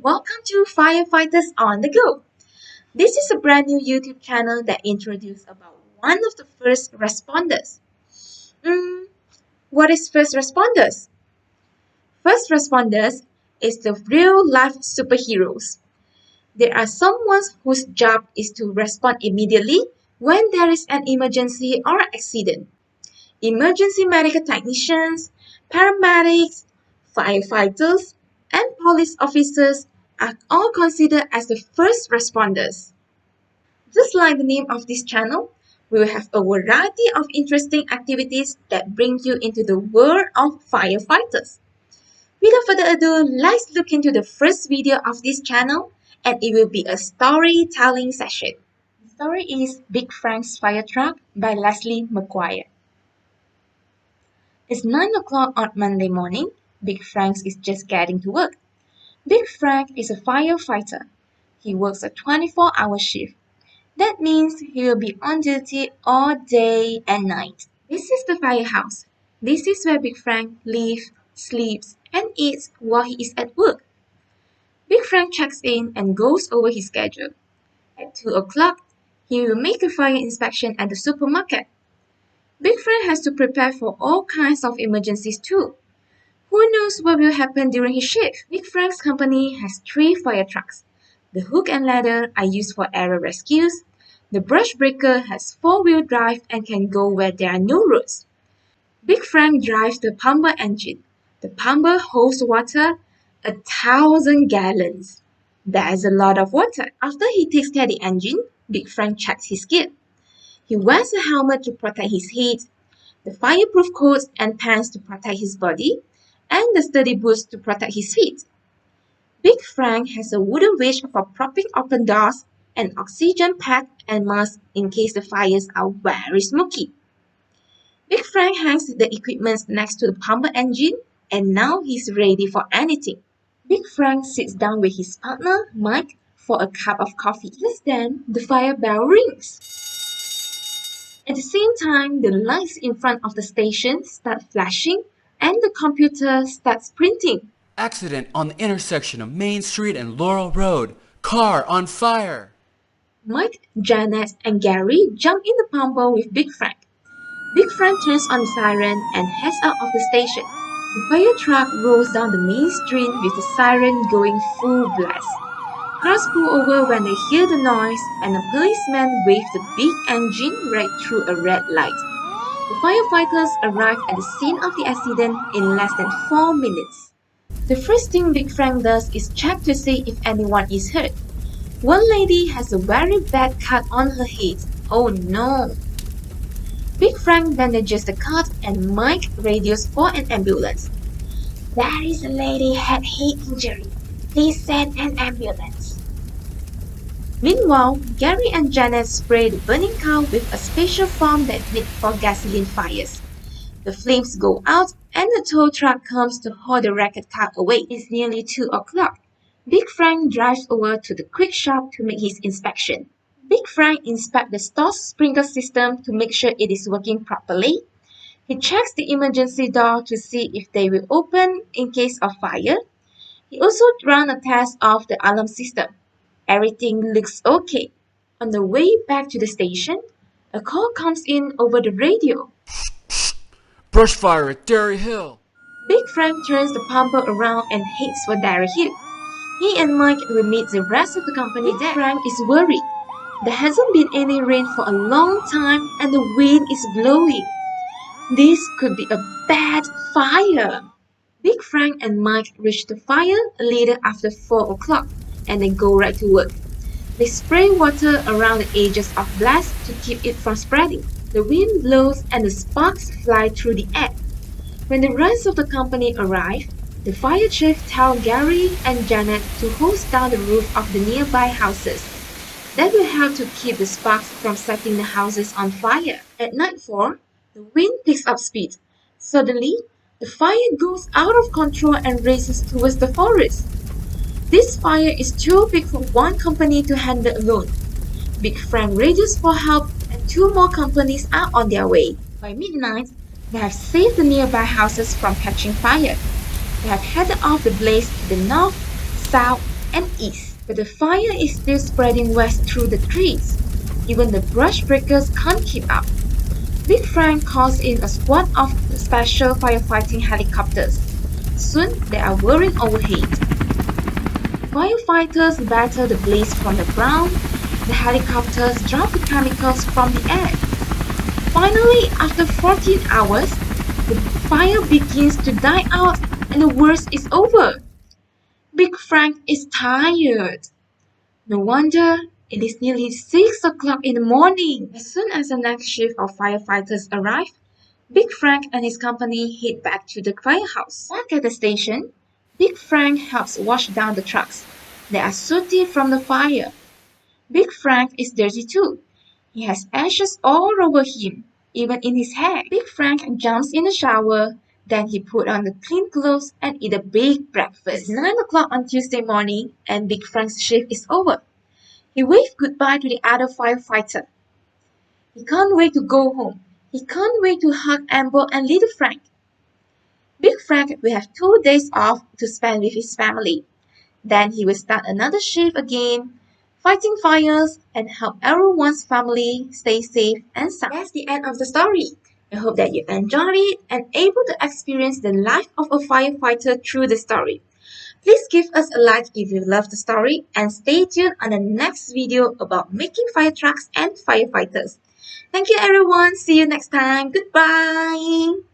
welcome to Firefighters on the Go. This is a brand new YouTube channel that introduces about one of the first responders. What is first responders? First responders is the real life superheroes. They are someone whose job is to respond immediately when there is an emergency or accident. Emergency medical technicians, paramedics, firefighters, and police officers are all considered as the first responders. Just like the name of this channel, we will have a variety of interesting activities that bring you into the world of firefighters. Without further ado, let's look into the first video of this channel, and it will be a storytelling session. The story is Big Frank's Fire Truck by Leslie McGuire. It's 9 o'clock on Monday morning. Big Frank is just getting to work. Big Frank is a firefighter. He works a 24-hour shift. That means he will be on duty all day and night. This is the firehouse. This is where Big Frank lives, sleeps, and eats while he is at work. Big Frank checks in and goes over his schedule. At 2 o'clock, he will make a fire inspection at the supermarket. Big Frank has to prepare for all kinds of emergencies too. Who knows what will happen during his shift? Big Frank's company has 3 fire trucks. The hook and ladder are used for aerial rescues. The brush breaker has 4-wheel drive and can go where there are no roads. Big Frank drives the pumper engine. The pumper holds water, 1,000 gallons. That is a lot of water. After he takes care of the engine, Big Frank checks his gear. He wears a helmet to protect his head, the fireproof coat and pants to protect his body, and the sturdy boots to protect his feet. Big Frank has a wooden wedge for propping open doors, an oxygen pack and mask in case the fires are very smoky. Big Frank hangs the equipment next to the pumper engine, and now he's ready for anything. Big Frank sits down with his partner, Mike, for a cup of coffee. Just then, the fire bell rings. At the same time, the lights in front of the station start flashing and the computer starts printing. Accident on the intersection of Main Street and Laurel Road. Car on fire. Mike, Janet, and Gary jump in the pumper with Big Frank. Big Frank turns on the siren and heads out of the station. The fire truck rolls down the main street with the siren going full blast. Cars pull over when they hear the noise, and a policeman waves the big engine right through a red light. The firefighters arrive at the scene of the accident in less than 4 minutes. The first thing Big Frank does is check to see if anyone is hurt. One lady has a very bad cut on her head. Oh no! Big Frank bandages the cut and Mike radios for an ambulance. There is a lady had head injury. Please send an ambulance. Meanwhile, Gary and Janet spray the burning car with a special foam that made for gasoline fires. The flames go out and the tow truck comes to haul the wrecked car away. It's nearly 2 o'clock. Big Frank drives over to the quick shop to make his inspection. Big Frank inspects the store's sprinkler system to make sure it is working properly. He checks the emergency door to see if they will open in case of fire. He also runs a test of the alarm system. Everything looks okay. On the way back to the station, a call comes in over the radio. Brush fire at Dairy Hill. Big Frank turns the pumper around and heads for Dairy Hill. He and Mike will meet the rest of the company there. Big Frank is worried. There hasn't been any rain for a long time and the wind is blowing. This could be a bad fire. Big Frank and Mike reach the fire a little after 4 o'clock and they go right to work. They spray water around the edges of blast to keep it from spreading. The wind blows and the sparks fly through the air. When the rest of the company arrive, the fire chief tells Gary and Janet to hose down the roof of the nearby houses. That will help to keep the sparks from setting the houses on fire. At nightfall, the wind picks up speed. Suddenly, the fire goes out of control and races towards the forest. This fire is too big for one company to handle alone. Big Frank radios for help and 2 more companies are on their way. By midnight, they have saved the nearby houses from catching fire. They have headed off the blaze to the north, south, and east. But the fire is still spreading west through the trees. Even the brush breakers can't keep up. Big Frank calls in a squad of special firefighting helicopters. Soon they are whirring overhead. Firefighters batter the blaze from the ground. The helicopters drop the chemicals from the air. Finally, after 14 hours, the fire begins to die out and the worst is over. Big Frank is tired. No wonder it is nearly 6 o'clock in the morning. As soon as the next shift of firefighters arrive, Big Frank and his company head back to the firehouse. Back at the station, Big Frank helps wash down the trucks. They are sooty from the fire. Big Frank is dirty too. He has ashes all over him, even in his hair. Big Frank jumps in the shower, then he put on the clean clothes and eat a big breakfast. It's 9 o'clock on Tuesday morning and Big Frank's shift is over. He waved goodbye to the other firefighter. He can't wait to go home. He can't wait to hug Amber and little Frank. Big Frank will have 2 days off to spend with his family. Then he will start another shift again, fighting fires and help everyone's family stay safe and sound. That's the end of the story. I hope that you enjoyed it and able to experience the life of a firefighter through the story. Please give us a like if you love the story and stay tuned on the next video about making fire trucks and firefighters. Thank you everyone. See you next time. Goodbye.